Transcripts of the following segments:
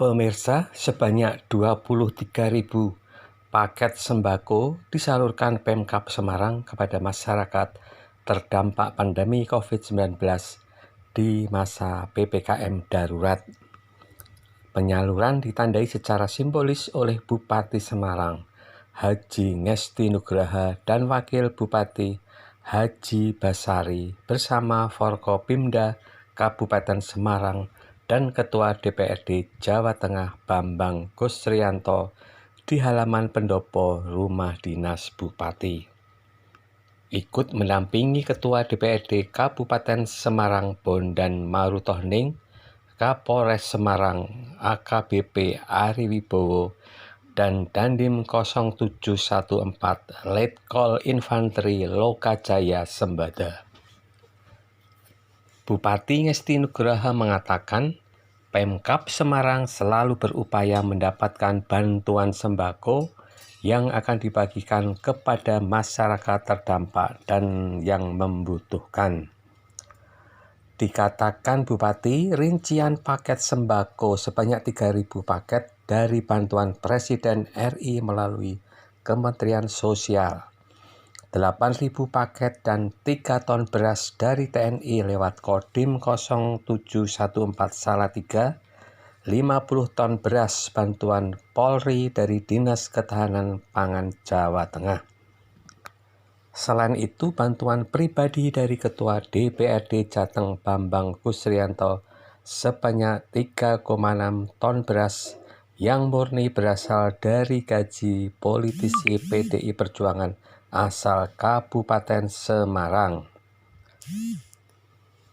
Pemirsa, sebanyak 23.000 paket sembako disalurkan Pemkab Semarang kepada masyarakat terdampak pandemi COVID-19 di masa PPKM darurat. Penyaluran ditandai secara simbolis oleh Bupati Semarang, Haji Ngesti Nugraha, dan Wakil Bupati Haji Basari bersama Forkopimda Kabupaten Semarang dan Ketua DPRD Jawa Tengah Bambang Gusrianto di halaman pendopo rumah dinas Bupati. Ikut mendampingi Ketua DPRD Kabupaten Semarang Bondan Marutohning, Kapolres Semarang AKBP Ari Wibowo, dan Dandim 0714 Letkol Infanteri Lokajaya Sembada. Bupati Ngesti Nugraha mengatakan, Pemkab Semarang selalu berupaya mendapatkan bantuan sembako yang akan dibagikan kepada masyarakat terdampak dan yang membutuhkan. Dikatakan Bupati, rincian paket sembako sebanyak 3.000 paket dari bantuan Presiden RI melalui Kementerian Sosial, 8.000 paket dan 3 ton beras dari TNI lewat Kodim 0714 Salatiga, 50 ton beras bantuan Polri dari Dinas Ketahanan Pangan Jawa Tengah. Selain itu, bantuan pribadi dari Ketua DPRD Jateng Bambang Gusrianto sebanyak 3,6 ton beras yang murni berasal dari gaji politisi PDI Perjuangan asal Kabupaten Semarang.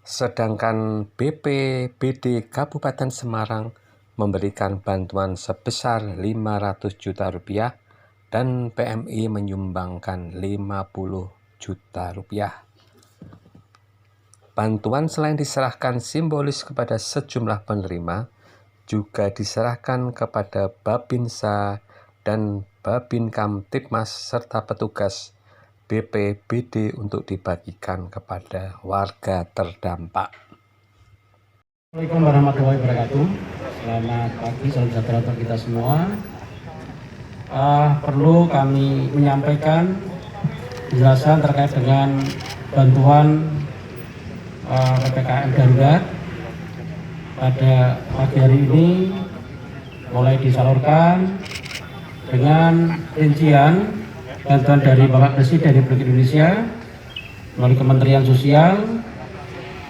Sedangkan BPBD Kabupaten Semarang memberikan bantuan sebesar Rp500 juta dan PMI menyumbangkan Rp50 juta. Bantuan selain diserahkan simbolis kepada sejumlah penerima, juga diserahkan kepada Babinsa dan Babin Kamtibmas serta petugas BPBD untuk dibagikan kepada warga terdampak. Assalamualaikum warahmatullahi wabarakatuh. Selamat pagi, salam sejahtera untuk kita semua. Perlu kami menyampaikan penjelasan terkait dengan bantuan PPKM darurat pada pagi hari ini mulai disalurkan dengan rincian bantuan dari Bapak Presiden Republik Indonesia melalui Kementerian Sosial.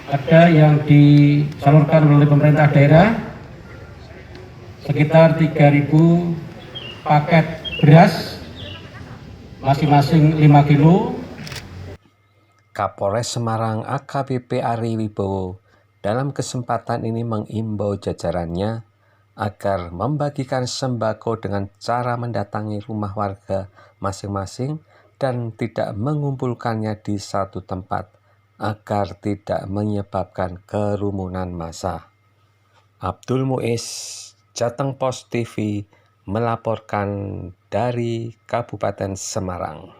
Ada yang disalurkan melalui pemerintah daerah sekitar 3.000 paket beras masing-masing 5 kilo. Kapolres Semarang AKBP Ari Wibowo dalam kesempatan ini mengimbau jajarannya agar membagikan sembako dengan cara mendatangi rumah warga masing-masing dan tidak mengumpulkannya di satu tempat agar tidak menyebabkan kerumunan massa. Abdul Muiz, Jateng Post TV, melaporkan dari Kabupaten Semarang.